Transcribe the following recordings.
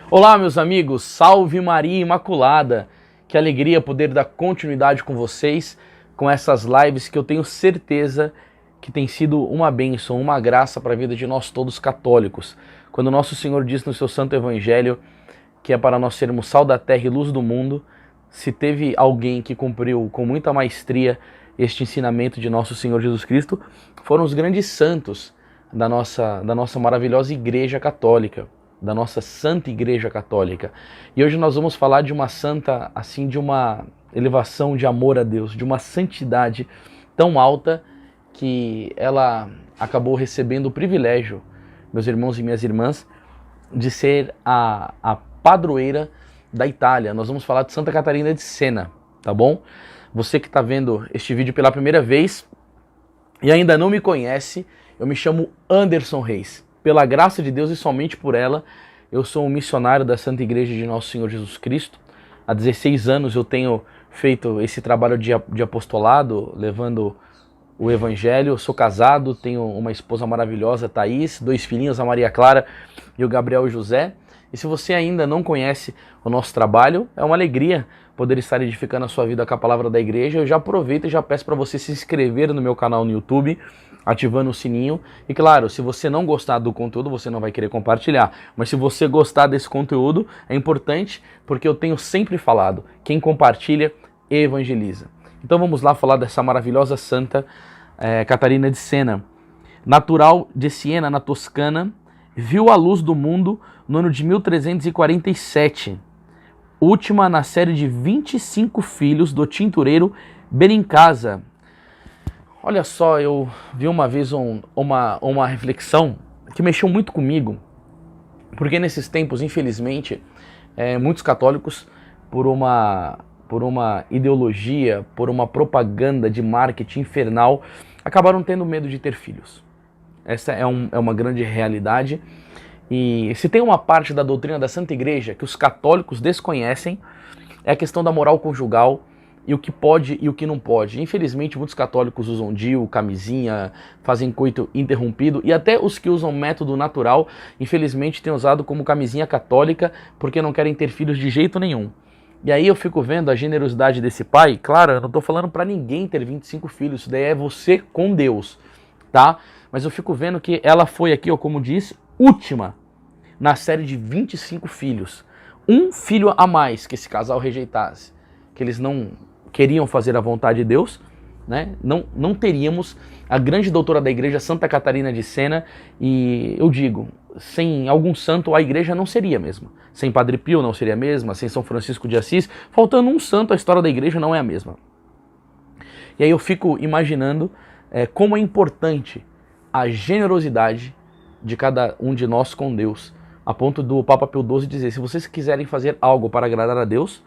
Olá, meus amigos, salve Maria Imaculada! Que alegria poder dar continuidade com vocês, com essas lives que eu tenho certeza que tem sido uma bênção, uma graça para a vida de nós todos católicos. Quando nosso Senhor diz no seu Santo Evangelho que é para nós sermos sal da terra e luz do mundo, se teve alguém que cumpriu com muita maestria este ensinamento de nosso Senhor Jesus Cristo, foram os grandes santos da nossa maravilhosa Igreja Católica, da nossa Santa Igreja Católica. E hoje nós vamos falar de uma santa, assim, de uma elevação de amor a Deus, de uma santidade tão alta que ela acabou recebendo o privilégio, meus irmãos e minhas irmãs, de ser a padroeira da Itália. Nós vamos falar de Santa Catarina de Sena, tá bom? Você que está vendo este vídeo pela primeira vez e ainda não me conhece, eu me chamo Anderson Reis. Pela graça de Deus e somente por ela, eu sou um missionário da Santa Igreja de Nosso Senhor Jesus Cristo. Há 16 anos eu tenho feito esse trabalho de apostolado, levando o Evangelho. Eu sou casado, tenho uma esposa maravilhosa, Thaís, 2 filhinhos, a Maria Clara e o Gabriel José. E se você ainda não conhece o nosso trabalho, é uma alegria poder estar edificando a sua vida com a palavra da igreja. Eu já aproveito e já peço para você se inscrever no meu canal no YouTube, ativando o sininho. E claro, se você não gostar do conteúdo, você não vai querer compartilhar. Mas se você gostar desse conteúdo, é importante, porque eu tenho sempre falado, quem compartilha, evangeliza. Então vamos lá falar dessa maravilhosa santa Catarina de Sena. Natural de Siena, na Toscana, viu a luz do mundo no ano de 1347. Última na série de 25 filhos do tintureiro Benincasa. Olha só, eu vi uma vez uma reflexão que mexeu muito comigo, porque nesses tempos, infelizmente, muitos católicos, por uma ideologia, por uma propaganda de marketing infernal, acabaram tendo medo de ter filhos. Essa é uma grande realidade. E se tem uma parte da doutrina da Santa Igreja que os católicos desconhecem, é a questão da moral conjugal e o que pode e o que não pode. Infelizmente, muitos católicos usam DIU, camisinha, fazem coito interrompido, e até os que usam método natural, infelizmente, têm usado como camisinha católica porque não querem ter filhos de jeito nenhum. E aí eu fico vendo a generosidade desse pai. Claro, eu não estou falando para ninguém ter 25 filhos, isso daí é você com Deus, tá? Mas eu fico vendo que ela foi aqui, ó, como diz, última na série de 25 filhos. Um filho a mais que esse casal rejeitasse, que eles não queriam fazer a vontade de Deus, né? Não teríamos a grande doutora da igreja, Santa Catarina de Sena. E eu digo, sem algum santo a igreja não seria a mesma. Sem Padre Pio não seria a mesma, sem São Francisco de Assis, faltando um santo, a história da igreja não é a mesma. E aí eu fico imaginando como é importante a generosidade de cada um de nós com Deus, a ponto do Papa Pio XII dizer, se vocês quiserem fazer algo para agradar a Deus,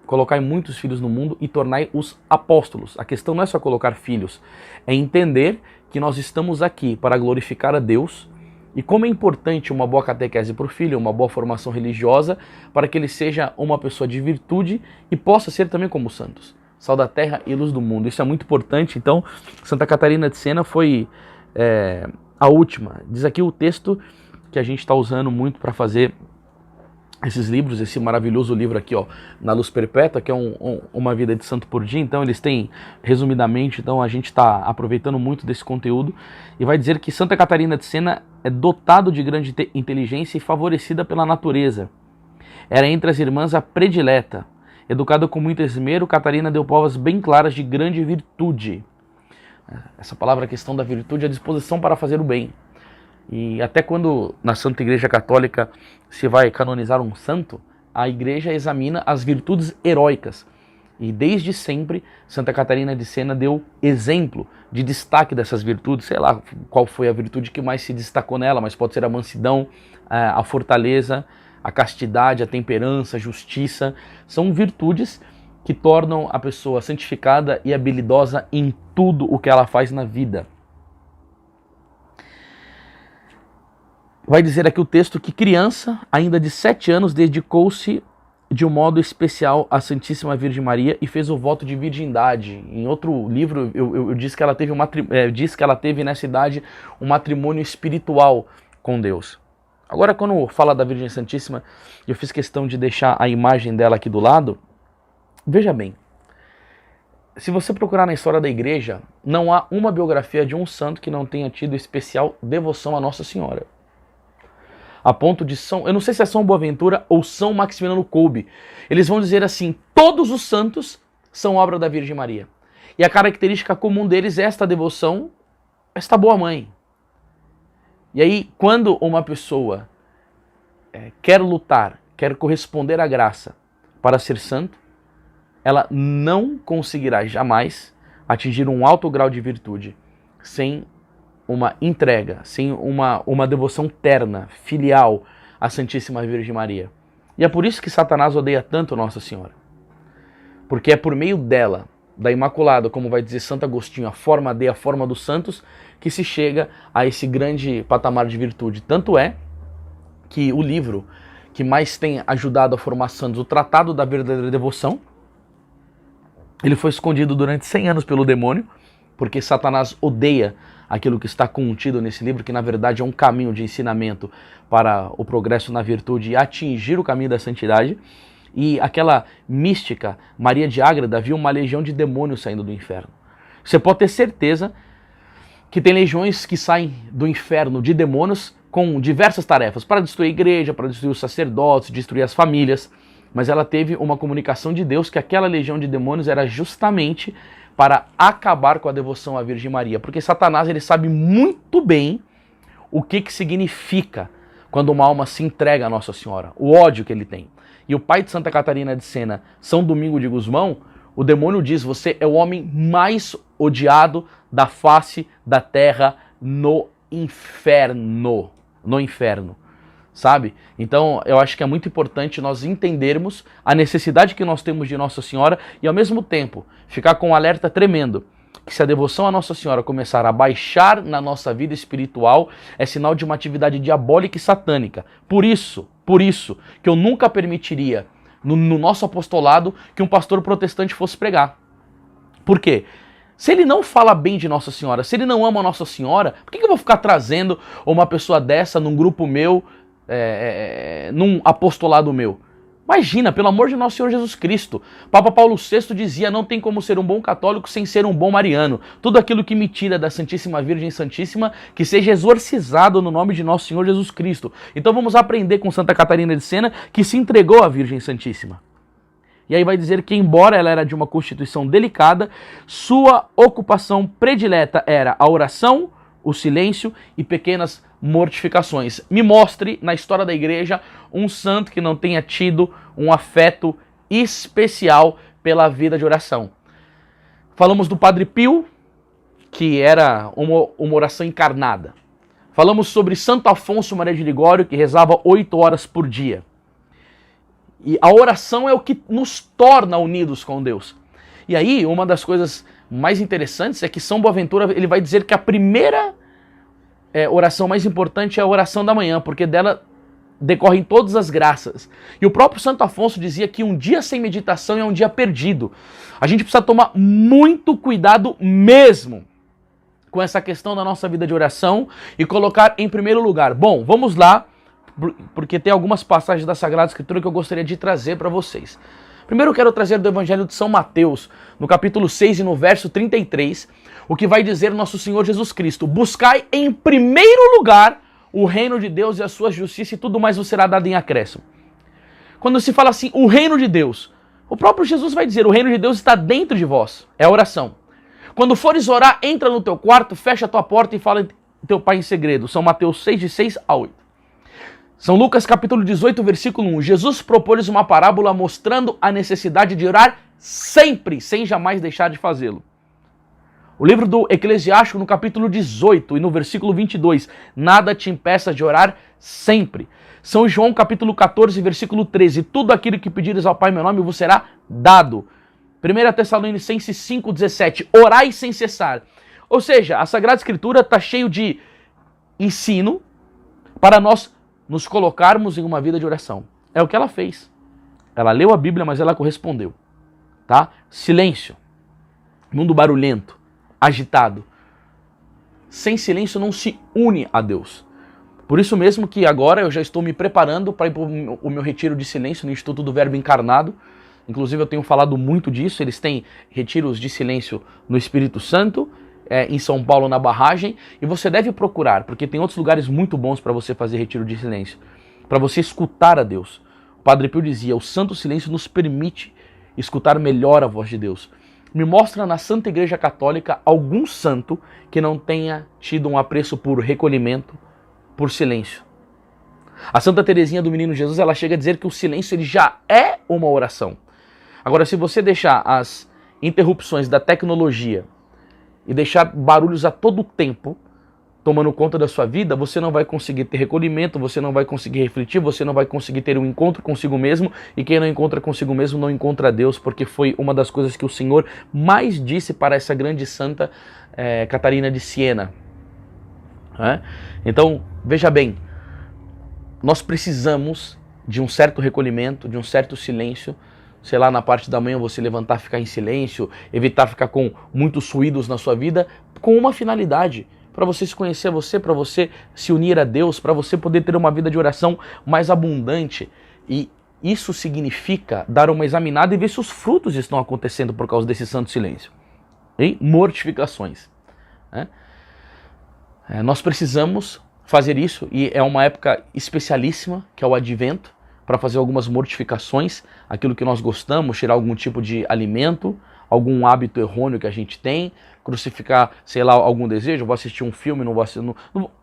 colocai muitos filhos no mundo e tornai-os apóstolos. A questão não é só colocar filhos, é entender que nós estamos aqui para glorificar a Deus, e como é importante uma boa catequese para o filho, uma boa formação religiosa, para que ele seja uma pessoa de virtude e possa ser também como os santos, sal da terra e luz do mundo. Isso é muito importante. Então, Santa Catarina de Sena foi a última. Diz aqui o texto que a gente está usando muito para fazer esses livros, esse maravilhoso livro aqui, ó, Na Luz Perpétua, que é uma vida de santo por dia. Então eles têm, resumidamente, então a gente está aproveitando muito desse conteúdo, e vai dizer que Santa Catarina de Sena é dotado de grande inteligência e favorecida pela natureza. Era entre as irmãs a predileta. Educada com muito esmero, Catarina deu provas bem claras de grande virtude. Essa palavra, a questão da virtude, é a disposição para fazer o bem. E até quando na Santa Igreja Católica se vai canonizar um santo, a igreja examina as virtudes heróicas. E desde sempre, Santa Catarina de Sena deu exemplo de destaque dessas virtudes. Sei lá qual foi a virtude que mais se destacou nela, mas pode ser a mansidão, a fortaleza, a castidade, a temperança, a justiça. São virtudes que tornam a pessoa santificada e habilidosa em tudo o que ela faz na vida. Vai dizer aqui o texto que criança, ainda de 7 anos, dedicou-se de um modo especial à Santíssima Virgem Maria e fez o voto de virgindade. Em outro livro eu disse que ela teve nessa idade um matrimônio espiritual com Deus. Agora, quando fala da Virgem Santíssima, eu fiz questão de deixar a imagem dela aqui do lado. Veja bem, se você procurar na história da igreja, não há uma biografia de um santo que não tenha tido especial devoção a Nossa Senhora. A ponto de eu não sei se é São Boaventura ou São Maximiliano Kolbe, eles vão dizer assim, todos os santos são obra da Virgem Maria. E a característica comum deles é esta devoção, esta boa mãe. E aí, quando uma pessoa quer lutar, quer corresponder à graça para ser santo, ela não conseguirá jamais atingir um alto grau de virtude sem uma entrega, sem uma devoção terna, filial à Santíssima Virgem Maria. E é por isso que Satanás odeia tanto Nossa Senhora. Porque é por meio dela, da Imaculada, como vai dizer Santo Agostinho, a forma a forma dos santos, que se chega a esse grande patamar de virtude. Tanto é que o livro que mais tem ajudado a formar santos, o Tratado da Verdadeira Devoção, ele foi escondido durante 100 anos pelo demônio, porque Satanás odeia aquilo que está contido nesse livro, que na verdade é um caminho de ensinamento para o progresso na virtude e atingir o caminho da santidade. E aquela mística Maria de Ágreda viu uma legião de demônios saindo do inferno. Você pode ter certeza que tem legiões que saem do inferno de demônios com diversas tarefas, para destruir a igreja, para destruir os sacerdotes, destruir as famílias. Mas ela teve uma comunicação de Deus que aquela legião de demônios era justamente para acabar com a devoção à Virgem Maria. Porque Satanás ele sabe muito bem o que significa quando uma alma se entrega a Nossa Senhora, o ódio que ele tem. E o pai de Santa Catarina de Sena, São Domingo de Gusmão, o demônio diz, você é o homem mais odiado da face da terra no inferno. No inferno. Sabe? Então, eu acho que é muito importante nós entendermos a necessidade que nós temos de Nossa Senhora e, ao mesmo tempo, ficar com um alerta tremendo, que se a devoção a Nossa Senhora começar a baixar na nossa vida espiritual, é sinal de uma atividade diabólica e satânica. Por isso que eu nunca permitiria, no nosso apostolado, que um pastor protestante fosse pregar. Por quê? Se ele não fala bem de Nossa Senhora, se ele não ama Nossa Senhora, por que eu vou ficar trazendo uma pessoa dessa num grupo meu, num apostolado meu? Imagina, pelo amor de nosso Senhor Jesus Cristo. Papa Paulo VI dizia, não tem como ser um bom católico sem ser um bom mariano. Tudo aquilo que me tira da Santíssima Virgem Santíssima, que seja exorcizado no nome de nosso Senhor Jesus Cristo. Então vamos aprender com Santa Catarina de Sena, que se entregou à Virgem Santíssima. E aí vai dizer que, embora ela era de uma constituição delicada, sua ocupação predileta era a oração, o silêncio e pequenas mortificações. Me mostre na história da igreja um santo que não tenha tido um afeto especial pela vida de oração. Falamos do Padre Pio, que era uma oração encarnada. Falamos sobre Santo Afonso Maria de Ligório, que rezava 8 horas por dia. E a oração é o que nos torna unidos com Deus. E aí, uma das coisas mais interessantes é que São Boaventura ele vai dizer que a primeira oração mais importante é a oração da manhã, porque dela decorrem todas as graças. E o próprio Santo Afonso dizia que um dia sem meditação é um dia perdido. A gente precisa tomar muito cuidado mesmo com essa questão da nossa vida de oração e colocar em primeiro lugar. Bom, vamos lá, porque tem algumas passagens da Sagrada Escritura que eu gostaria de trazer para vocês. Primeiro eu quero trazer do Evangelho de São Mateus, no capítulo 6 e no verso 33, o que vai dizer nosso Senhor Jesus Cristo: buscai em primeiro lugar o reino de Deus e a sua justiça, e tudo mais vos será dado em acréscimo. Quando se fala assim, o reino de Deus, o próprio Jesus vai dizer, o reino de Deus está dentro de vós, é a oração. Quando fores orar, entra no teu quarto, fecha a tua porta e fala teu pai em segredo. São Mateus 6, de 6 a 8. São Lucas capítulo 18, versículo 1. Jesus propôs uma parábola mostrando a necessidade de orar sempre, sem jamais deixar de fazê-lo. O livro do Eclesiástico, no capítulo 18 e no versículo 22. Nada te impeça de orar sempre. São João capítulo 14, versículo 13. Tudo aquilo que pedires ao Pai em meu nome vos será dado. 1 Tessalonicenses 5, 17. Orai sem cessar. Ou seja, a Sagrada Escritura está cheio de ensino para nós nos colocarmos em uma vida de oração. É o que ela fez. Ela leu a Bíblia, mas ela correspondeu. Tá? Silêncio. Mundo barulhento, agitado. Sem silêncio não se une a Deus. Por isso mesmo que agora eu já estou me preparando para ir para o meu retiro de silêncio no Instituto do Verbo Encarnado. Inclusive eu tenho falado muito disso, eles têm retiros de silêncio no Espírito Santo, em São Paulo, na Barragem, e você deve procurar, porque tem outros lugares muito bons para você fazer retiro de silêncio, para você escutar a Deus. O Padre Pio dizia, o santo silêncio nos permite escutar melhor a voz de Deus. Me mostra na Santa Igreja Católica algum santo que não tenha tido um apreço por recolhimento, por silêncio. A Santa Teresinha do Menino Jesus, ela chega a dizer que o silêncio ele já é uma oração. Agora, se você deixar as interrupções da tecnologia e deixar barulhos a todo tempo tomando conta da sua vida, você não vai conseguir ter recolhimento, você não vai conseguir refletir, você não vai conseguir ter um encontro consigo mesmo, e quem não encontra consigo mesmo não encontra Deus, porque foi uma das coisas que o Senhor mais disse para essa grande santa Catarina de Siena. Então, veja bem, nós precisamos de um certo recolhimento, de um certo silêncio. Sei lá, na parte da manhã você levantar, ficar em silêncio, evitar ficar com muitos ruídos na sua vida, com uma finalidade, para você se conhecer a você, para você se unir a Deus, para você poder ter uma vida de oração mais abundante. E isso significa dar uma examinada e ver se os frutos estão acontecendo por causa desse santo silêncio. E mortificações. Nós precisamos fazer isso, e é uma época especialíssima, que é o Advento, para fazer algumas mortificações, aquilo que nós gostamos, tirar algum tipo de alimento, algum hábito errôneo que a gente tem, crucificar, sei lá, algum desejo, vou assistir um filme, não vou assistir,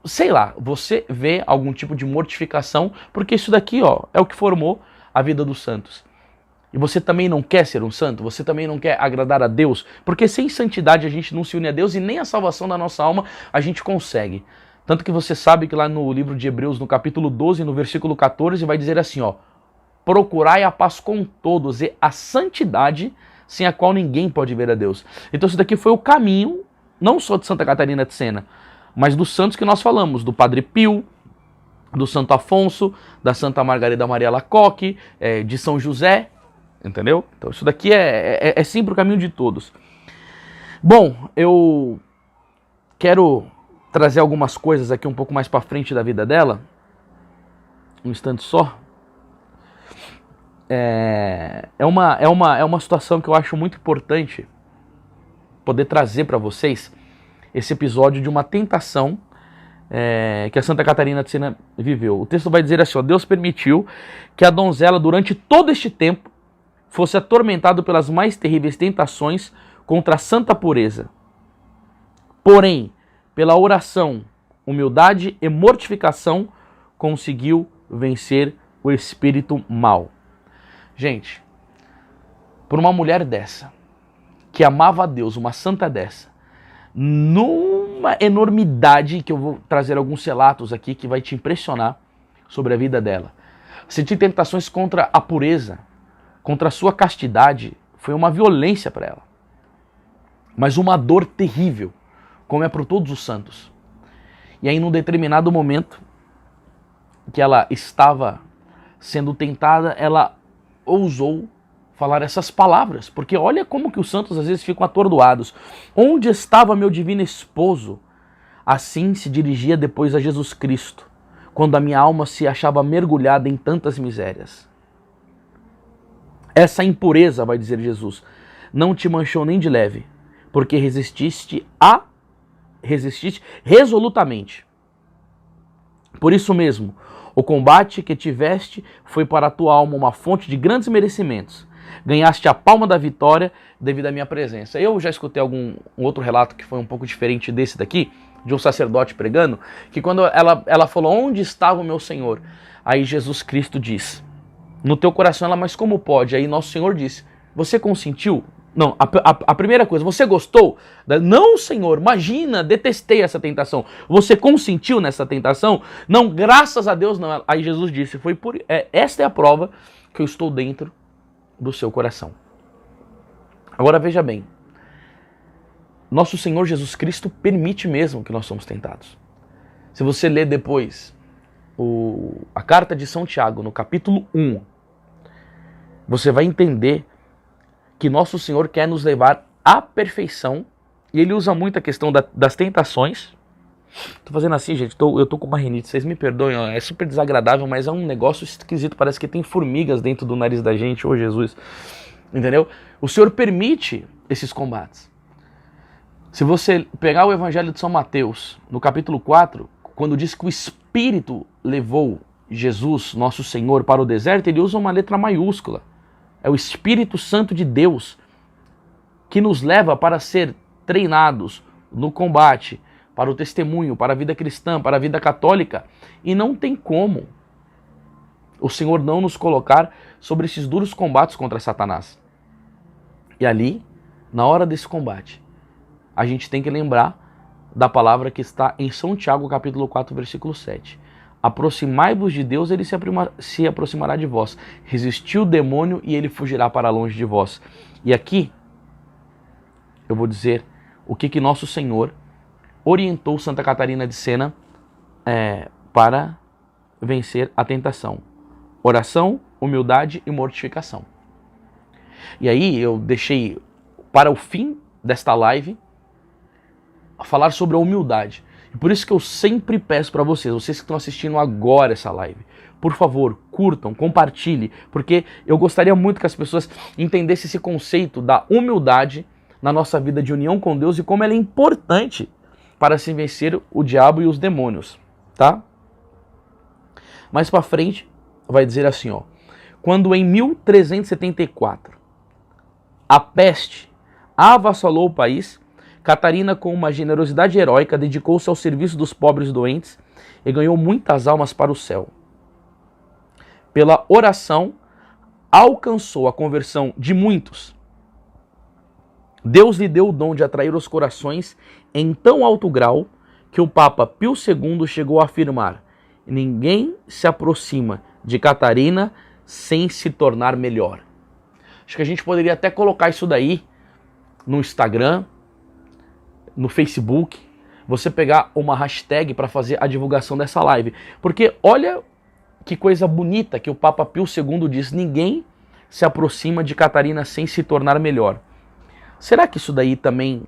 sei lá, você vê algum tipo de mortificação, porque isso daqui, é o que formou a vida dos santos. E você também não quer ser um santo, você também não quer agradar a Deus, porque sem santidade a gente não se une a Deus e nem a salvação da nossa alma a gente consegue. Tanto que você sabe que lá no livro de Hebreus, no capítulo 12, no versículo 14, vai dizer assim, procurai a paz com todos e a santidade, sem a qual ninguém pode ver a Deus. Então isso daqui foi o caminho, não só de Santa Catarina de Siena, mas dos santos que nós falamos, do Padre Pio, do Santo Afonso, da Santa Margarida Maria Lacoque, de São José, entendeu? Então isso daqui é sempre o caminho de todos. Bom, eu quero trazer algumas coisas aqui um pouco mais para frente da vida dela. Um instante só. É uma situação que eu acho muito importante poder trazer para vocês esse episódio de uma tentação que a Santa Catarina de Siena viveu. O texto vai dizer assim, Deus permitiu que a donzela durante todo este tempo fosse atormentada pelas mais terríveis tentações contra a santa pureza. Porém, pela oração, humildade e mortificação, conseguiu vencer o espírito mau. Gente, por uma mulher dessa, que amava a Deus, uma santa dessa, numa enormidade, que eu vou trazer alguns relatos aqui que vai te impressionar sobre a vida dela. Sentir tentações contra a pureza, contra a sua castidade, foi uma violência para ela. Mas uma dor terrível, como é para todos os santos. E aí, num determinado momento, que ela estava sendo tentada, ela ousou falar essas palavras, porque olha como que os santos às vezes ficam atordoados. Onde estava meu divino esposo? Assim se dirigia depois a Jesus Cristo, quando a minha alma se achava mergulhada em tantas misérias. Essa impureza, vai dizer Jesus, não te manchou nem de leve, porque resististe resolutamente. Por isso mesmo, o combate que tiveste foi para a tua alma uma fonte de grandes merecimentos. Ganhaste a palma da vitória devido à minha presença. Eu já escutei um outro relato que foi um pouco diferente desse daqui, de um sacerdote pregando, que quando ela falou, onde estava o meu Senhor? Aí Jesus Cristo diz, no teu coração ela, mas como pode? Aí nosso Senhor disse, você consentiu? Não, a primeira coisa, você gostou? Não, Senhor, imagina, detestei essa tentação. Você consentiu nessa tentação? Não, graças a Deus não. Aí Jesus disse, esta é a prova que eu estou dentro do seu coração. Agora veja bem, nosso Senhor Jesus Cristo permite mesmo que nós somos tentados. Se você ler depois a carta de São Tiago, no capítulo 1, você vai entender que nosso Senhor quer nos levar à perfeição, e ele usa muito a questão das tentações, Tô fazendo assim, gente, eu tô com uma rinite, vocês me perdoem, ó, é super desagradável, mas é um negócio esquisito, parece que tem formigas dentro do nariz da gente, ô Jesus, entendeu? O Senhor permite esses combates. Se você pegar o Evangelho de São Mateus, no capítulo 4, quando diz que o Espírito levou Jesus, nosso Senhor, para o deserto, ele usa uma letra maiúscula. É o Espírito Santo de Deus que nos leva para ser treinados no combate, para o testemunho, para a vida cristã, para a vida católica. E não tem como o Senhor não nos colocar sobre esses duros combates contra Satanás. E ali, na hora desse combate, a gente tem que lembrar da palavra que está em São Tiago, capítulo 4, versículo 7. Aproximai-vos de Deus, ele se aproximará de vós. Resistiu o demônio e ele fugirá para longe de vós. E aqui, eu vou dizer o que nosso Senhor orientou Santa Catarina de Sena para vencer a tentação. Oração, humildade e mortificação. E aí eu deixei para o fim desta live falar sobre a humildade. E por isso que eu sempre peço para vocês que estão assistindo agora essa live, por favor, curtam, compartilhem, porque eu gostaria muito que as pessoas entendessem esse conceito da humildade na nossa vida de união com Deus e como ela é importante para se vencer o diabo e os demônios, tá? Mais para frente vai dizer assim, ó: quando em 1374 a peste avassalou o país, Catarina, com uma generosidade heróica, dedicou-se ao serviço dos pobres doentes e ganhou muitas almas para o céu. Pela oração, alcançou a conversão de muitos. Deus lhe deu o dom de atrair os corações em tão alto grau que o Papa Pio II chegou a afirmar: ninguém se aproxima de Catarina sem se tornar melhor. Acho que a gente poderia até colocar isso daí no Instagram, no Facebook, você pegar uma hashtag para fazer a divulgação dessa live. Porque olha que coisa bonita que o Papa Pio II diz: ninguém se aproxima de Catarina sem se tornar melhor. Será que isso daí também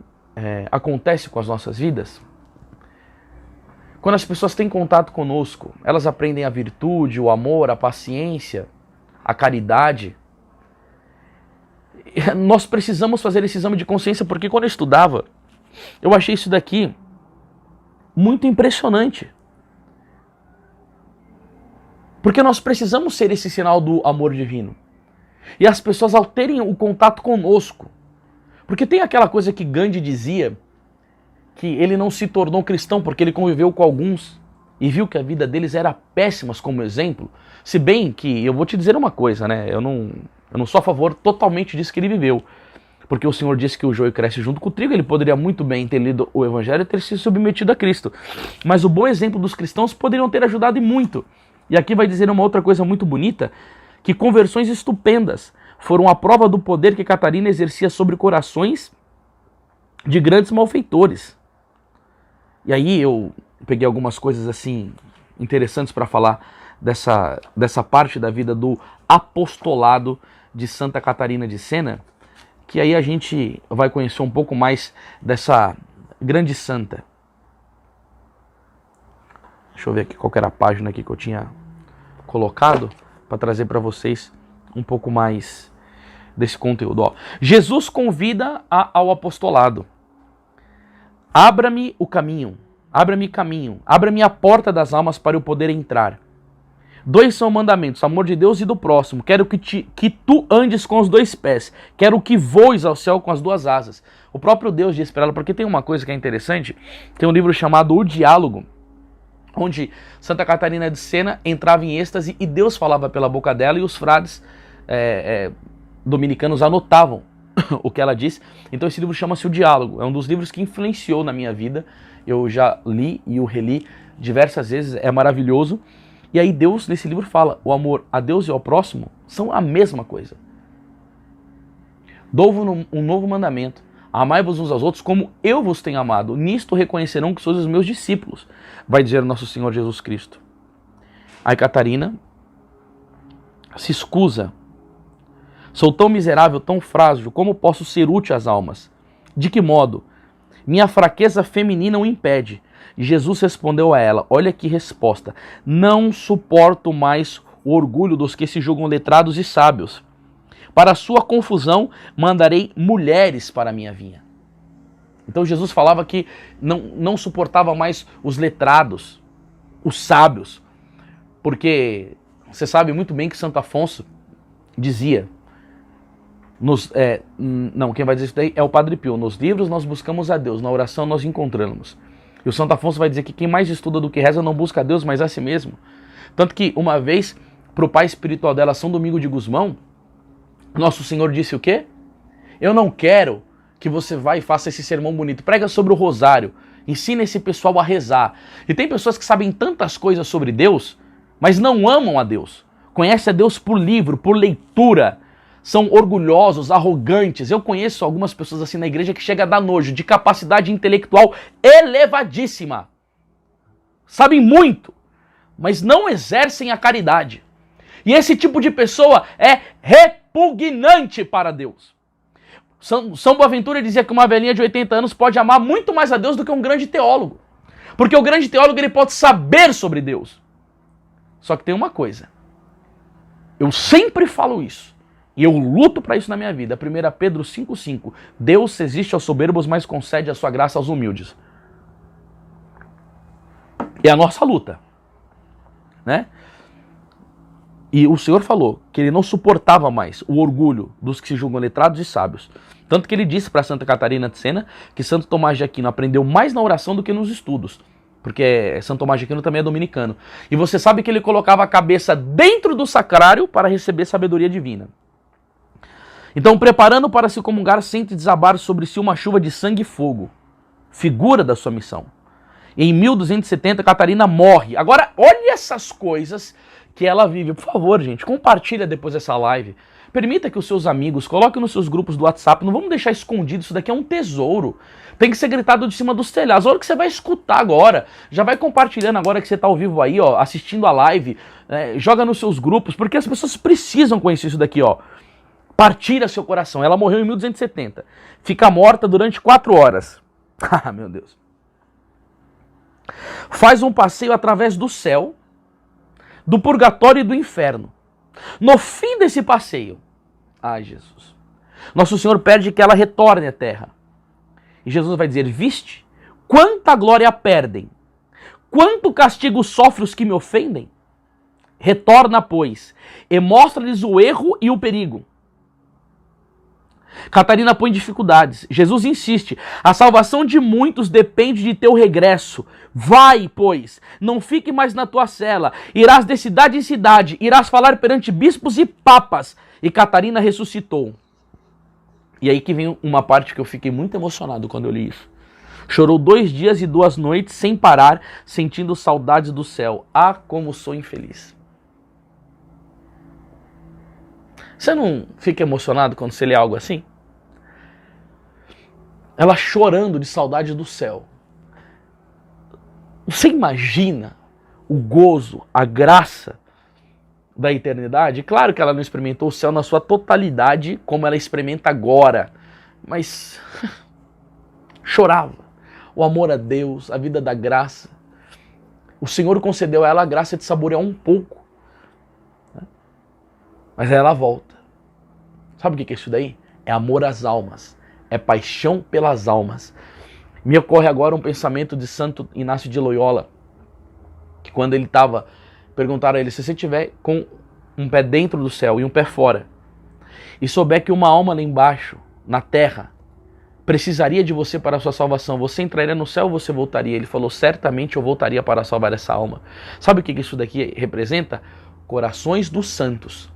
acontece com as nossas vidas? Quando as pessoas têm contato conosco, elas aprendem a virtude, o amor, a paciência, a caridade. Nós precisamos fazer esse exame de consciência, porque quando eu estudava, eu achei isso daqui muito impressionante. Porque nós precisamos ser esse sinal do amor divino. E as pessoas, ao terem o contato conosco, porque tem aquela coisa que Gandhi dizia, que ele não se tornou cristão porque ele conviveu com alguns e viu que a vida deles era péssima como exemplo. Se bem que, eu vou te dizer uma coisa, né? Eu não sou a favor totalmente disso que ele viveu. Porque o Senhor disse que o joio cresce junto com o trigo, ele poderia muito bem ter lido o Evangelho e ter se submetido a Cristo. Mas o bom exemplo dos cristãos poderiam ter ajudado e muito. E aqui vai dizer uma outra coisa muito bonita, que conversões estupendas foram a prova do poder que Catarina exercia sobre corações de grandes malfeitores. E aí eu peguei algumas coisas assim interessantes para falar dessa parte da vida do apostolado de Santa Catarina de Sena, que aí a gente vai conhecer um pouco mais dessa grande santa. Deixa eu ver aqui qual que era a página aqui que eu tinha colocado para trazer para vocês um pouco mais desse conteúdo. Ó, Jesus convida ao apostolado. Abra-me o caminho, abra-me a porta das almas para eu poder entrar. 2 são mandamentos, amor de Deus e do próximo. Quero que tu andes com os 2 pés. Quero que voes ao céu com as 2 asas. O próprio Deus diz para ela, porque tem uma coisa que é interessante, tem um livro chamado O Diálogo, onde Santa Catarina de Sena entrava em êxtase e Deus falava pela boca dela e os frades dominicanos anotavam o que ela disse. Então esse livro chama-se O Diálogo. É um dos livros que influenciou na minha vida. Eu já li e o reli diversas vezes, é maravilhoso. E aí Deus, nesse livro, fala: o amor a Deus e ao próximo são a mesma coisa. Dou-vos um novo mandamento: amai-vos uns aos outros como eu vos tenho amado. Nisto reconhecerão que sois os meus discípulos, vai dizer nosso Senhor Jesus Cristo. Aí Catarina se escusa: sou tão miserável, tão frágil, como posso ser útil às almas? De que modo? Minha fraqueza feminina o impede. E Jesus respondeu a ela, olha que resposta, não suporto mais o orgulho dos que se julgam letrados e sábios. Para sua confusão, mandarei mulheres para a minha vinha. Então Jesus falava que não suportava mais os letrados, os sábios, porque você sabe muito bem que Santo Afonso dizia, quem vai dizer isso daí é o Padre Pio, nos livros nós buscamos a Deus, na oração nós encontramos. E o Santo Afonso vai dizer que quem mais estuda do que reza não busca a Deus, mas a si mesmo. Tanto que uma vez, para o pai espiritual dela, São Domingo de Gusmão, Nosso Senhor disse o quê? Eu não quero que você vá e faça esse sermão bonito. Prega sobre o rosário. Ensina esse pessoal a rezar. E tem pessoas que sabem tantas coisas sobre Deus, mas não amam a Deus. Conhecem a Deus por livro, por leitura. São orgulhosos, arrogantes. Eu conheço algumas pessoas assim na igreja que chega a dar nojo, de capacidade intelectual elevadíssima. Sabem muito, mas não exercem a caridade. E esse tipo de pessoa é repugnante para Deus. São Boaventura dizia que uma velhinha de 80 anos pode amar muito mais a Deus do que um grande teólogo. Porque o grande teólogo ele pode saber sobre Deus. Só que tem uma coisa. Eu sempre falo isso. E eu luto para isso na minha vida. 1 Pedro 5,5. Deus resiste aos soberbos, mas concede a sua graça aos humildes. É a nossa luta. Né? E o Senhor falou que ele não suportava mais o orgulho dos que se julgam letrados e sábios. Tanto que ele disse para Santa Catarina de Sena que Santo Tomás de Aquino aprendeu mais na oração do que nos estudos. Porque Santo Tomás de Aquino também é dominicano. E você sabe que ele colocava a cabeça dentro do sacrário para receber sabedoria divina. Então, preparando para se comungar, sente desabar sobre si uma chuva de sangue e fogo. Figura da sua missão. Em 1270, Catarina morre. Agora, olha essas coisas que ela vive. Por favor, gente, compartilha depois dessa live. Permita que os seus amigos coloquem nos seus grupos do WhatsApp. Não vamos deixar escondido, isso daqui é um tesouro. Tem que ser gritado de cima dos telhados. A hora que você vai escutar agora, já vai compartilhando agora que você está ao vivo aí, ó, assistindo a live. Joga nos seus grupos, porque as pessoas precisam conhecer isso daqui, ó. Partilha seu coração. Ela morreu em 1270. Fica morta durante 4 horas. Ah, meu Deus. Faz um passeio através do céu, do purgatório e do inferno. No fim desse passeio, ai Jesus, Nosso Senhor pede que ela retorne à terra. E Jesus vai dizer, viste quanta glória perdem, quanto castigo sofre os que me ofendem? Retorna, pois, e mostra-lhes o erro e o perigo. Catarina põe dificuldades. Jesus insiste. A salvação de muitos depende de teu regresso. Vai, pois, não fique mais na tua cela. Irás de cidade em cidade. Irás falar perante bispos e papas. E Catarina ressuscitou. E aí que vem uma parte que eu fiquei muito emocionado quando eu li isso. Chorou 2 dias e 2 noites sem parar, sentindo saudades do céu. Ah, como sou infeliz. Você não fica emocionado quando você lê algo assim? Ela chorando de saudade do céu. Você imagina o gozo, a graça da eternidade? Claro que ela não experimentou o céu na sua totalidade como ela experimenta agora. Mas chorava. O amor a Deus, a vida da graça. O Senhor concedeu a ela a graça de saborear um pouco. Mas aí ela volta. Sabe o que é isso daí? É amor às almas. É paixão pelas almas. Me ocorre agora um pensamento de Santo Inácio de Loyola. Que quando ele estava, perguntaram a ele, se você estiver com um pé dentro do céu e um pé fora, e souber que uma alma lá embaixo, na terra, precisaria de você para a sua salvação, você entraria no céu ou você voltaria? Ele falou, certamente eu voltaria para salvar essa alma. Sabe o que isso daqui representa? Corações dos santos.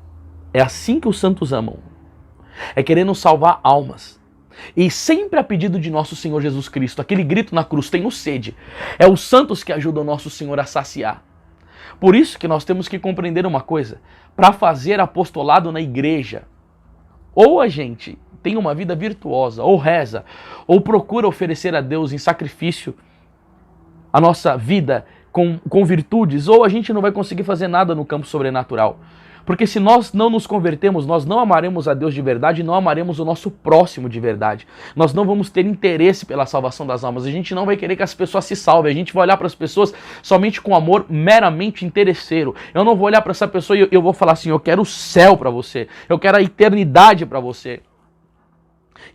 É assim que os santos amam. É querendo salvar almas. E sempre a pedido de nosso Senhor Jesus Cristo. Aquele grito na cruz, tenho sede. É os santos que ajudam nosso Senhor a saciar. Por isso que nós temos que compreender uma coisa. Para fazer apostolado na igreja, ou a gente tem uma vida virtuosa, ou reza, ou procura oferecer a Deus em sacrifício a nossa vida com virtudes, ou a gente não vai conseguir fazer nada no campo sobrenatural. Porque se nós não nos convertemos, nós não amaremos a Deus de verdade e não amaremos o nosso próximo de verdade. Nós não vamos ter interesse pela salvação das almas. A gente não vai querer que as pessoas se salvem. A gente vai olhar para as pessoas somente com amor meramente interesseiro. Eu não vou olhar para essa pessoa e eu vou falar assim, eu quero o céu para você. Eu quero a eternidade para você.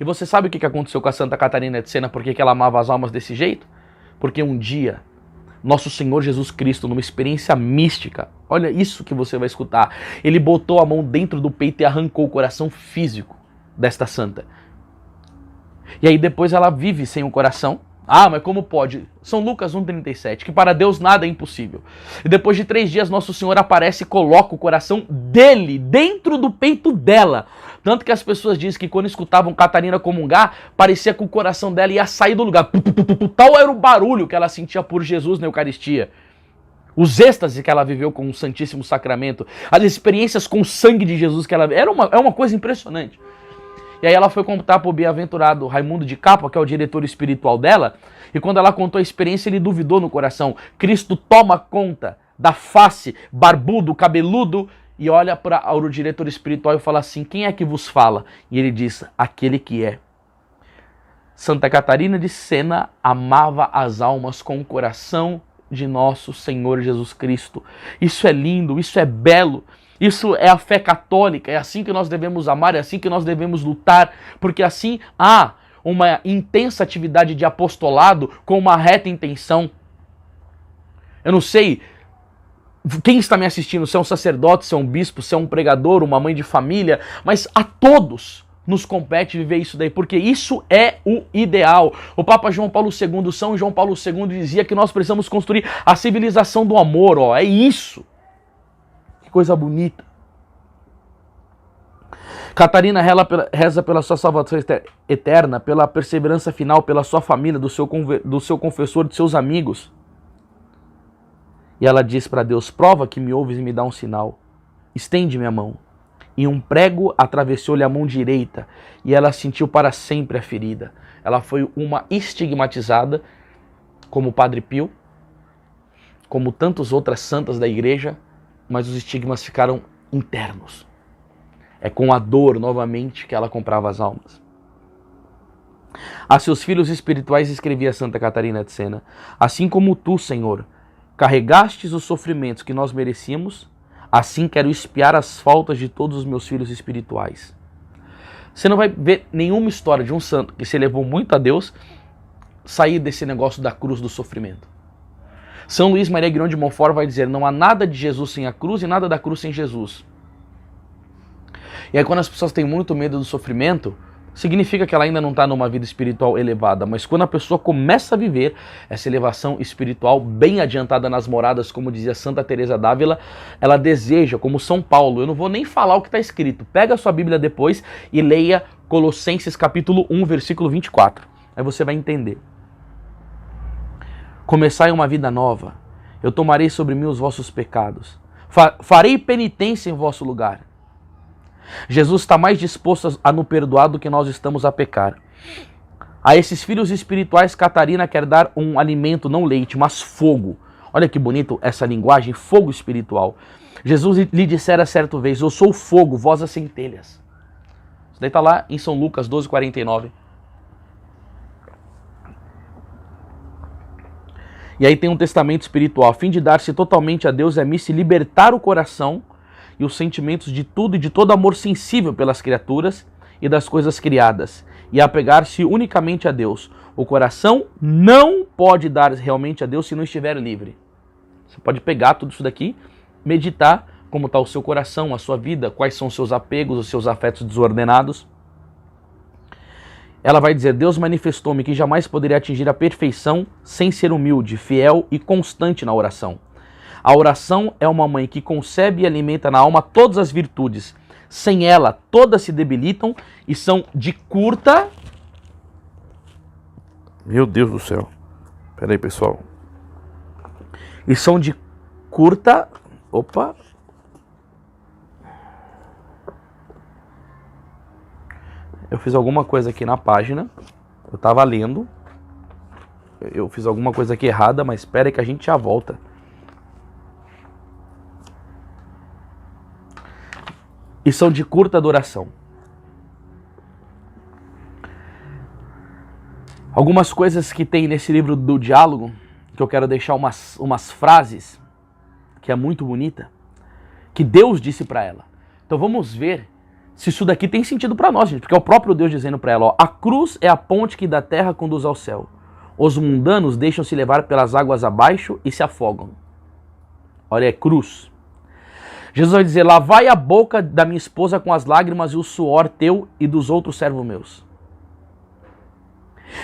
E você sabe o que aconteceu com a Santa Catarina de Sena? Por que ela amava as almas desse jeito? Porque um dia, nosso Senhor Jesus Cristo, numa experiência mística, olha isso que você vai escutar, ele botou a mão dentro do peito e arrancou o coração físico desta santa. E aí depois ela vive sem o coração. Ah, mas como pode? São Lucas 1,37, que para Deus nada é impossível. E depois de 3 dias, Nosso Senhor aparece e coloca o coração dele dentro do peito dela. Tanto que as pessoas dizem que quando escutavam Catarina comungar, parecia que o coração dela ia sair do lugar. Tal era o barulho que ela sentia por Jesus na Eucaristia. Os êxtases que ela viveu com o Santíssimo Sacramento, as experiências com o sangue de Jesus que ela... É uma coisa impressionante. E aí ela foi contar para o bem-aventurado Raimundo de Capua, que é o diretor espiritual dela, e quando ela contou a experiência, ele duvidou no coração. Cristo toma conta da face, barbudo, cabeludo, e olha para o diretor espiritual e fala assim, quem é que vos fala? E ele diz, aquele que é. Santa Catarina de Sena amava as almas com o coração de nosso Senhor Jesus Cristo. Isso é lindo, isso é belo. Isso é a fé católica, é assim que nós devemos amar, é assim que nós devemos lutar, porque assim há uma intensa atividade de apostolado com uma reta intenção. Eu não sei quem está me assistindo, se é um sacerdote, se é um bispo, se é um pregador, uma mãe de família, mas a todos nos compete viver isso daí, porque isso é o ideal. O Papa João Paulo II, São João Paulo II dizia que nós precisamos construir a civilização do amor, é isso. Coisa bonita. Catarina reza pela sua salvação eterna, pela perseverança final, pela sua família, do seu confessor, de seus amigos. E ela diz para Deus, prova que me ouves e me dá um sinal. Estende-me a mão. E um prego atravessou-lhe a mão direita, e ela sentiu para sempre a ferida. Ela foi uma estigmatizada, como o Padre Pio, como tantas outras santas da igreja, mas os estigmas ficaram internos. É com a dor, novamente, que ela comprava as almas. A seus filhos espirituais escrevia Santa Catarina de Sena, assim como tu, Senhor, carregastes os sofrimentos que nós merecíamos, assim quero expiar as faltas de todos os meus filhos espirituais. Você não vai ver nenhuma história de um santo que se elevou muito a Deus sair desse negócio da cruz do sofrimento. São Luís Maria Guion de Montfort vai dizer, não há nada de Jesus sem a cruz e nada da cruz sem Jesus. E aí quando as pessoas têm muito medo do sofrimento, significa que ela ainda não está numa vida espiritual elevada. Mas quando a pessoa começa a viver essa elevação espiritual bem adiantada nas moradas, como dizia Santa Teresa d'Ávila, ela deseja, como São Paulo, eu não vou nem falar o que está escrito, pega a sua Bíblia depois e leia Colossenses capítulo 1, versículo 24. Aí você vai entender. Começai uma vida nova, eu tomarei sobre mim os vossos pecados, farei penitência em vosso lugar. Jesus está mais disposto a nos perdoar do que nós estamos a pecar. A esses filhos espirituais, Catarina quer dar um alimento, não leite, mas fogo. Olha que bonito essa linguagem, fogo espiritual. Jesus lhe dissera certa vez, eu sou o fogo, vós as centelhas. Isso daí está lá em São Lucas 12:49. E aí tem um testamento espiritual, a fim de dar-se totalmente a Deus, é me-se libertar o coração e os sentimentos de tudo e de todo amor sensível pelas criaturas e das coisas criadas, e apegar-se unicamente a Deus. O coração não pode dar realmente a Deus se não estiver livre. Você pode pegar tudo isso daqui, meditar como está o seu coração, a sua vida, quais são os seus apegos, os seus afetos desordenados. Ela vai dizer, Deus manifestou-me que jamais poderia atingir a perfeição sem ser humilde, fiel e constante na oração. A oração é uma mãe que concebe e alimenta na alma todas as virtudes. Sem ela, todas se debilitam e são de curta... Meu Deus do céu. Pera aí, pessoal. E são de curta... Opa... Eu fiz alguma coisa aqui na página, eu estava lendo, eu fiz alguma coisa aqui errada, mas espera aí que a gente já volta. e são de curta duração. Algumas coisas que tem nesse livro do diálogo, que eu quero deixar umas frases, que é muito bonita, que Deus disse para ela. Então vamos ver se isso daqui tem sentido para nós, gente, porque é o próprio Deus dizendo para ela, ó, a cruz é a ponte que da terra conduz ao céu. Os mundanos deixam-se levar pelas águas abaixo e se afogam. Olha, é cruz. Jesus vai dizer, lavai a boca da minha esposa com as lágrimas e o suor teu e dos outros servos meus.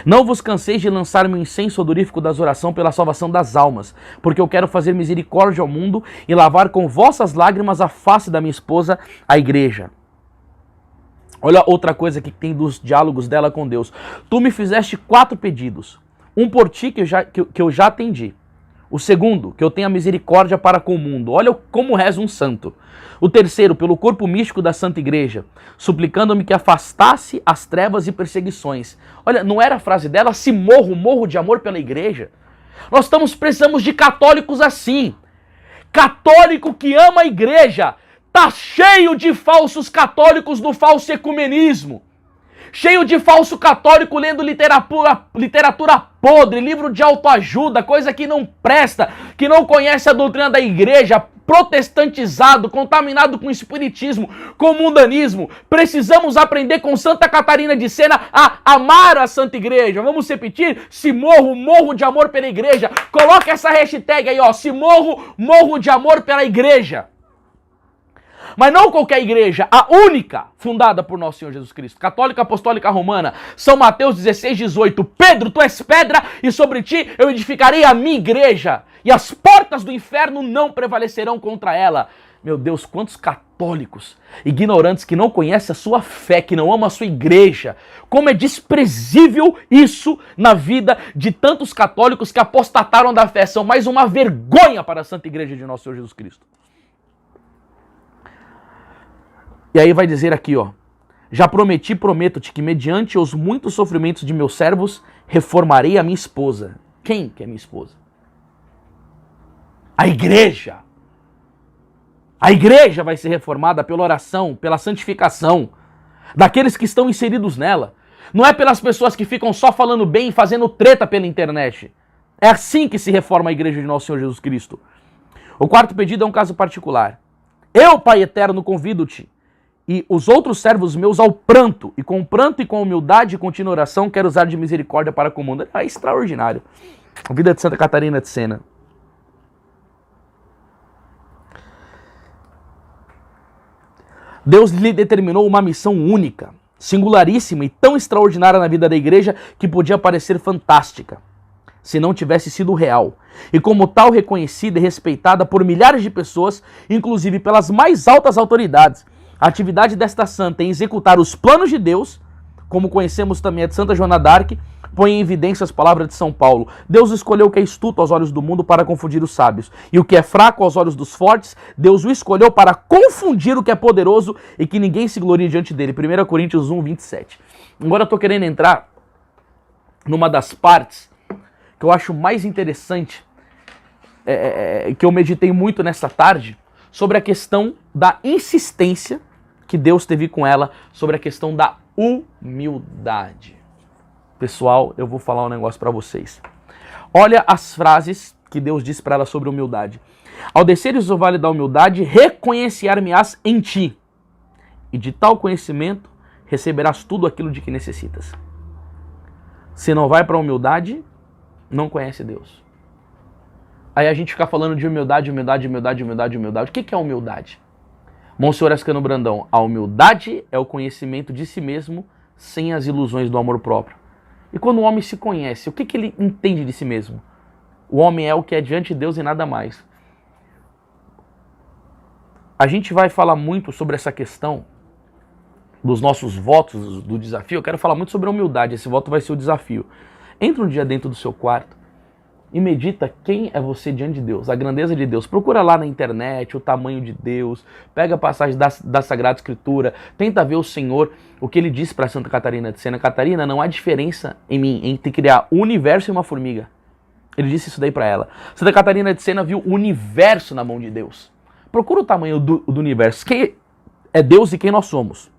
Não vos canseis de lançar-me o incenso odorífico das orações pela salvação das almas, porque eu quero fazer misericórdia ao mundo e lavar com vossas lágrimas a face da minha esposa, a igreja. Olha outra coisa que tem dos diálogos dela com Deus. Tu me fizeste 4 pedidos. Um por ti que eu já atendi. O segundo, que eu tenha misericórdia para com o mundo. Olha como reza um santo. O terceiro, pelo corpo místico da Santa Igreja, suplicando-me que afastasse as trevas e perseguições. Olha, não era a frase dela, se morro de amor pela igreja. Nós precisamos de católicos assim. Católico que ama a igreja. Tá cheio de falsos católicos no falso ecumenismo. Cheio de falso católico lendo literatura podre, livro de autoajuda, coisa que não presta, que não conhece a doutrina da igreja, protestantizado, contaminado com espiritismo, com mundanismo. Precisamos aprender com Santa Catarina de Sena a amar a Santa Igreja. Vamos repetir? Se morro de amor pela igreja. Coloca essa hashtag aí, ó, se morro de amor pela igreja. Mas não qualquer igreja, a única fundada por nosso Senhor Jesus Cristo, católica apostólica romana, São Mateus 16:18, Pedro, tu és pedra e sobre ti eu edificarei a minha igreja e as portas do inferno não prevalecerão contra ela. Meu Deus, quantos católicos ignorantes que não conhecem a sua fé, que não amam a sua igreja. Como é desprezível isso na vida de tantos católicos que apostataram da fé. São mais uma vergonha para a Santa Igreja de nosso Senhor Jesus Cristo. E aí vai dizer aqui, ó, já prometo-te que mediante os muitos sofrimentos de meus servos, reformarei a minha esposa. Quem que é minha esposa? A igreja. A igreja vai ser reformada pela oração, pela santificação daqueles que estão inseridos nela. Não é pelas pessoas que ficam só falando bem e fazendo treta pela internet. É assim que se reforma a igreja de nosso Senhor Jesus Cristo. O quarto pedido é um caso particular. Eu, Pai eterno, convido-te e os outros servos meus ao pranto e com humildade e contínua oração quero usar de misericórdia para com o mundo. É extraordinário. A vida de Santa Catarina de Sena. Deus lhe determinou uma missão única, singularíssima e tão extraordinária na vida da igreja que podia parecer fantástica, se não tivesse sido real. E como tal reconhecida e respeitada por milhares de pessoas, inclusive pelas mais altas autoridades. A atividade desta santa em executar os planos de Deus, como conhecemos também a de Santa Joana d'Arc, põe em evidência as palavras de São Paulo. Deus escolheu o que é astuto aos olhos do mundo para confundir os sábios. E o que é fraco aos olhos dos fortes, Deus o escolheu para confundir o que é poderoso e que ninguém se glorie diante dele. 1 Coríntios 1:27. Agora eu estou querendo entrar numa das partes que eu acho mais interessante, que eu meditei muito nessa tarde, sobre a questão da insistência que Deus teve com ela, sobre a questão da humildade. Pessoal, eu vou falar um negócio para vocês. Olha as frases que Deus disse para ela sobre humildade. Ao desceres o vale da humildade, reconhecer-me-ás em ti, e de tal conhecimento receberás tudo aquilo de que necessitas. Se não vai para a humildade, não conhece Deus. Aí a gente fica falando de humildade. O que é humildade? Monsenhor Ascano Brandão, a humildade é o conhecimento de si mesmo sem as ilusões do amor próprio. E quando o homem se conhece, o que ele entende de si mesmo? O homem é o que é diante de Deus e nada mais. A gente vai falar muito sobre essa questão dos nossos votos, do desafio. Eu quero falar muito sobre a humildade, esse voto vai ser o desafio. Entra um dia dentro do seu quarto e medita quem é você diante de Deus, a grandeza de Deus. Procura lá na internet o tamanho de Deus, pega a passagem da Sagrada Escritura, tenta ver o Senhor, o que ele disse para Santa Catarina de Sena. Catarina, não há diferença em mim entre criar um universo e uma formiga. Ele disse isso daí para ela. Santa Catarina de Sena viu o universo na mão de Deus. Procura o tamanho do universo. é Deus e quem nós somos.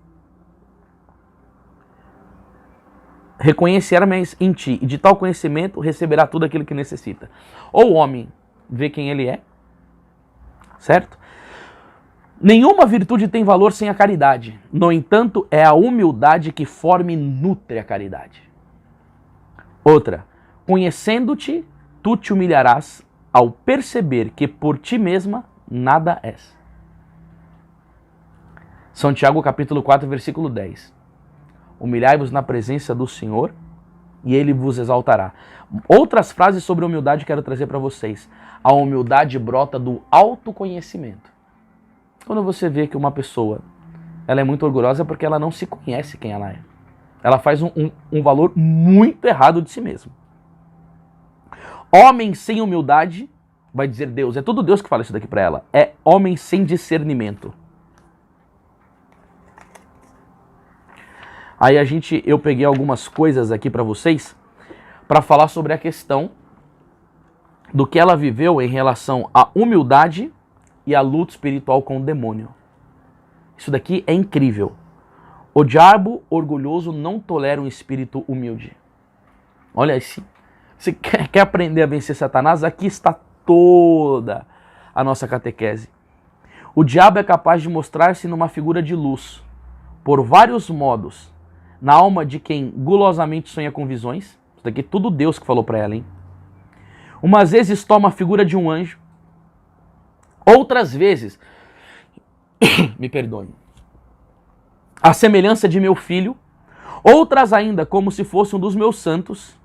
Reconhecerás em ti, e de tal conhecimento receberá tudo aquilo que necessita. Ou o homem vê quem ele é, certo? Nenhuma virtude tem valor sem a caridade. No entanto, é a humildade que forma e nutre a caridade. Outra, conhecendo-te, tu te humilharás ao perceber que por ti mesma nada és. São Tiago capítulo 4, versículo 10. Humilhai-vos na presença do Senhor e Ele vos exaltará. Outras frases sobre humildade quero trazer para vocês. A humildade brota do autoconhecimento. Quando você vê que uma pessoa ela é muito orgulhosa porque ela não se conhece quem ela é. Ela faz um valor muito errado de si mesmo. Homem sem humildade, vai dizer Deus, é tudo Deus que fala isso daqui para ela, é homem sem discernimento. Aí eu peguei algumas coisas aqui para vocês, para falar sobre a questão do que ela viveu em relação à humildade e à luta espiritual com o demônio. Isso daqui é incrível. O diabo orgulhoso não tolera um espírito humilde. Olha, você quer aprender a vencer Satanás? Aqui está toda a nossa catequese. O diabo é capaz de mostrar-se numa figura de luz, por vários modos, na alma de quem gulosamente sonha com visões. Isso daqui é tudo Deus que falou para ela, hein? Umas vezes toma a figura de um anjo, outras vezes, me perdoe, a semelhança de meu filho, outras ainda como se fosse um dos meus santos.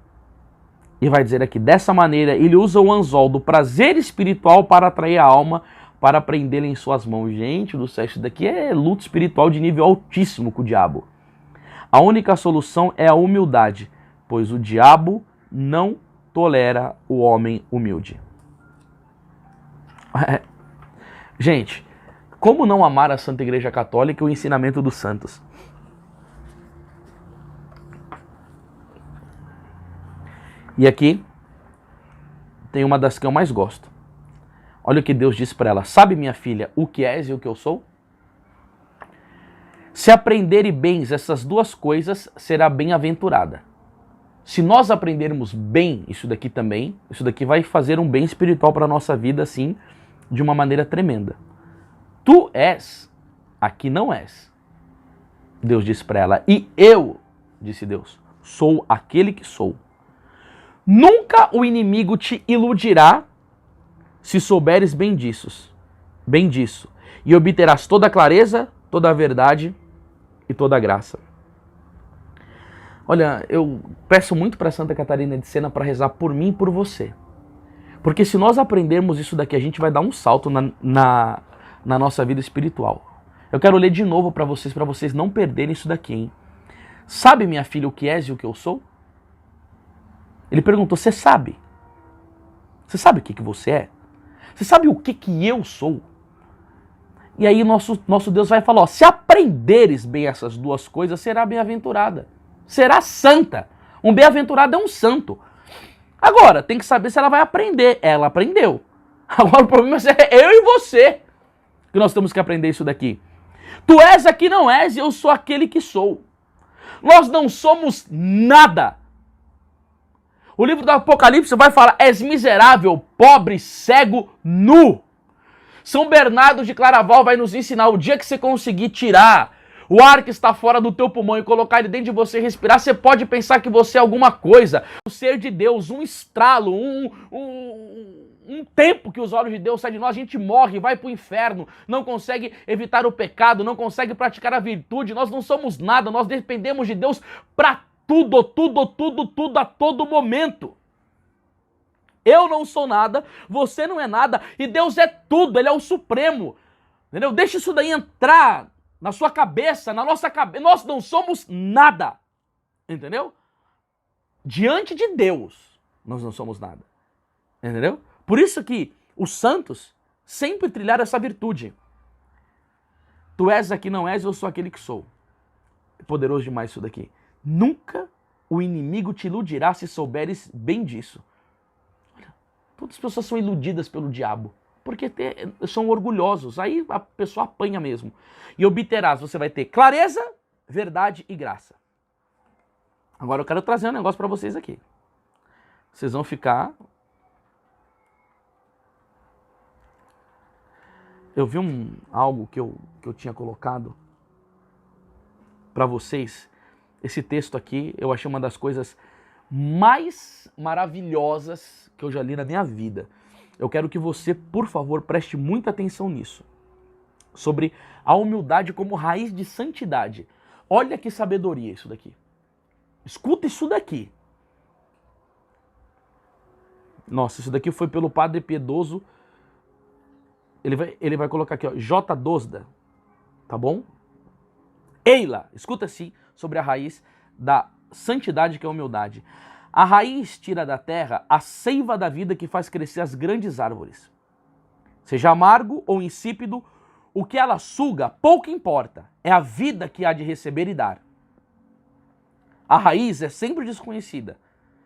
E vai dizer aqui, dessa maneira ele usa o anzol do prazer espiritual para atrair a alma, para prendê-la em suas mãos. Gente do céu, isso daqui é luta espiritual de nível altíssimo com o diabo. A única solução é a humildade, pois o diabo não tolera o homem humilde. Gente, como não amar a Santa Igreja Católica e o ensinamento dos santos? E aqui tem uma das que eu mais gosto. Olha o que Deus disse para ela. Sabe, minha filha, o que és e o que eu sou? Se aprenderem bens essas duas coisas, será bem-aventurada. Se nós aprendermos bem isso daqui também, isso daqui vai fazer um bem espiritual para a nossa vida, assim, de uma maneira tremenda. Tu és, aqui não és. Deus disse para ela. E eu, disse Deus, sou aquele que sou. Nunca o inimigo te iludirá se souberes bem disso, e obterás toda a clareza, toda a verdade e toda a graça. Olha, eu peço muito para Santa Catarina de Sena para rezar por mim e por você. Porque se nós aprendermos isso daqui, a gente vai dar um salto na nossa vida espiritual. Eu quero ler de novo para vocês não perderem isso daqui, hein? Sabe, minha filha, o que és e o que eu sou? Ele perguntou, você sabe? Você sabe o que você é? Você sabe o que eu sou? E aí nosso Deus vai falar, ó, se aprenderes bem essas duas coisas, será bem-aventurada. Será santa. Um bem-aventurado é um santo. Agora, tem que saber se ela vai aprender. Ela aprendeu. Agora o problema é eu e você que nós temos que aprender isso daqui. Tu és aqui não és e eu sou aquele que sou. Nós não somos nada. O livro do Apocalipse vai falar, és miserável, pobre, cego, nu. São Bernardo de Claraval vai nos ensinar, o dia que você conseguir tirar o ar que está fora do teu pulmão e colocar ele dentro de você e respirar, você pode pensar que você é alguma coisa. O ser de Deus, um estralo, um tempo que os olhos de Deus saem de nós, a gente morre, vai para o inferno, não consegue evitar o pecado, não consegue praticar a virtude, nós não somos nada, nós dependemos de Deus para tudo, a todo momento. Eu não sou nada, você não é nada, e Deus é tudo, Ele é o Supremo. Entendeu? Deixa isso daí entrar na sua cabeça, na nossa cabeça. Nós não somos nada. Entendeu? Diante de Deus, nós não somos nada. Entendeu? Por isso que os santos sempre trilharam essa virtude. Tu és aqui, não és, eu sou aquele que sou. É poderoso demais isso daqui. Nunca o inimigo te iludirá se souberes bem disso. Olha, todas as pessoas são iludidas pelo diabo. porque são orgulhosos. Aí a pessoa apanha mesmo. E obterás, você vai ter clareza, verdade e graça. Agora eu quero trazer um negócio para vocês aqui. Vocês vão ficar... Eu vi algo que eu tinha colocado para vocês. Esse texto aqui, eu achei uma das coisas mais maravilhosas que eu já li na minha vida. Eu quero que você, por favor, preste muita atenção nisso. Sobre a humildade como raiz de santidade. Olha que sabedoria isso daqui. Escuta isso daqui. Nossa, isso daqui foi pelo padre piedoso. Ele vai colocar aqui, ó, J. Dosda, tá bom? Eila, escuta assim sobre a raiz da santidade que é a humildade. A raiz tira da terra a seiva da vida que faz crescer as grandes árvores. Seja amargo ou insípido, o que ela suga pouco importa, é a vida que há de receber e dar. A raiz é sempre desconhecida,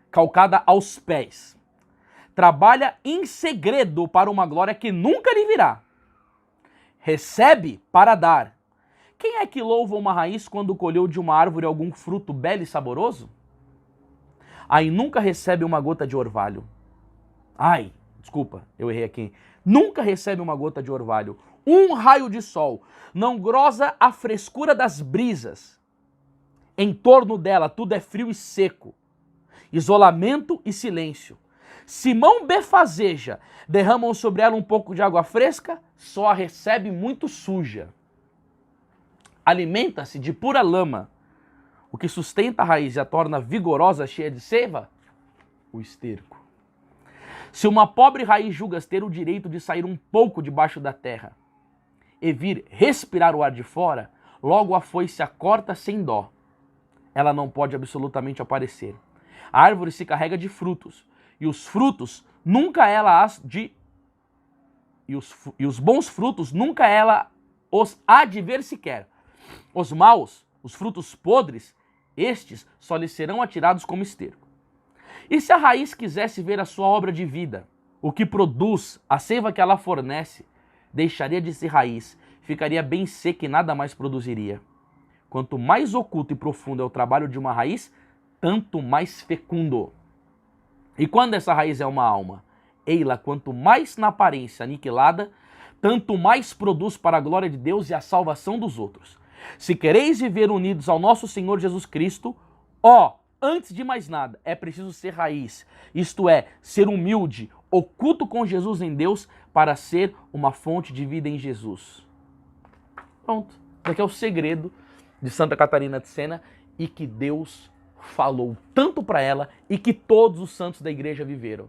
calcada aos pés. Trabalha em segredo para uma glória que nunca lhe virá. Recebe para dar. Quem é que louva uma raiz quando colheu de uma árvore algum fruto belo e saboroso? Aí nunca recebe uma gota de orvalho. Eu errei aqui. Nunca recebe uma gota de orvalho. Um raio de sol não grosa a frescura das brisas. Em torno dela tudo é frio e seco. Isolamento e silêncio. Se mão befazeja derramam sobre ela um pouco de água fresca, só a recebe muito suja. Alimenta-se de pura lama. O que sustenta a raiz e a torna vigorosa, cheia de seiva? O esterco. Se uma pobre raiz julgas ter o direito de sair um pouco debaixo da terra e vir respirar o ar de fora, logo a foice a corta sem dó. Ela não pode absolutamente aparecer. A árvore se carrega de frutos, e os frutos nunca ela as de... E os bons frutos nunca ela os há de ver sequer. Os maus, os frutos podres, estes só lhe serão atirados como esterco. E se a raiz quisesse ver a sua obra de vida, o que produz, a seiva que ela fornece, deixaria de ser raiz, ficaria bem seca e nada mais produziria. Quanto mais oculto e profundo é o trabalho de uma raiz, tanto mais fecundo. E quando essa raiz é uma alma, ei-la quanto mais na aparência aniquilada, tanto mais produz para a glória de Deus e a salvação dos outros. Se quereis viver unidos ao nosso Senhor Jesus Cristo, antes de mais nada, é preciso ser raiz, isto é, ser humilde, oculto com Jesus em Deus, para ser uma fonte de vida em Jesus. Pronto, esse aqui é o segredo de Santa Catarina de Sena e que Deus falou tanto para ela e que todos os santos da igreja viveram.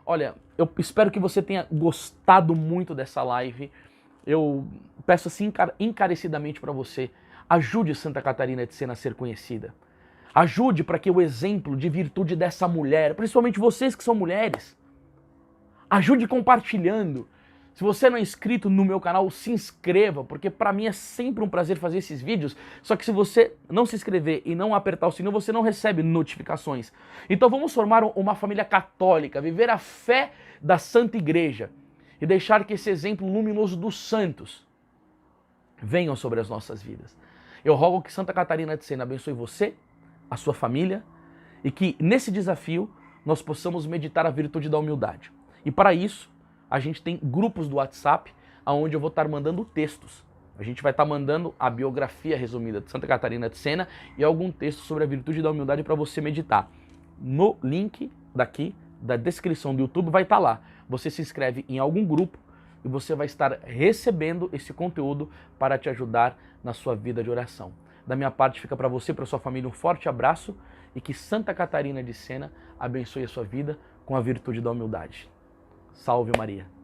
Olha, eu espero que você tenha gostado muito dessa live. Eu peço assim encarecidamente para você, ajude Santa Catarina de Sena a ser conhecida. Ajude para que o exemplo de virtude dessa mulher, principalmente vocês que são mulheres, ajude compartilhando. Se você não é inscrito no meu canal, se inscreva, porque para mim é sempre um prazer fazer esses vídeos. Só que se você não se inscrever e não apertar o sininho, você não recebe notificações. Então vamos formar uma família católica, viver a fé da Santa Igreja e deixar que esse exemplo luminoso dos santos venham sobre as nossas vidas. Eu rogo que Santa Catarina de Sena abençoe você, a sua família, e que nesse desafio nós possamos meditar a virtude da humildade. E para isso, a gente tem grupos do WhatsApp, onde eu vou estar mandando textos. A gente vai estar mandando a biografia resumida de Santa Catarina de Sena e algum texto sobre a virtude da humildade para você meditar. No link daqui, da descrição do YouTube, vai estar lá. Você se inscreve em algum grupo e você vai estar recebendo esse conteúdo para te ajudar na sua vida de oração. Da minha parte, fica para você e para sua família um forte abraço e que Santa Catarina de Sena abençoe a sua vida com a virtude da humildade. Salve Maria!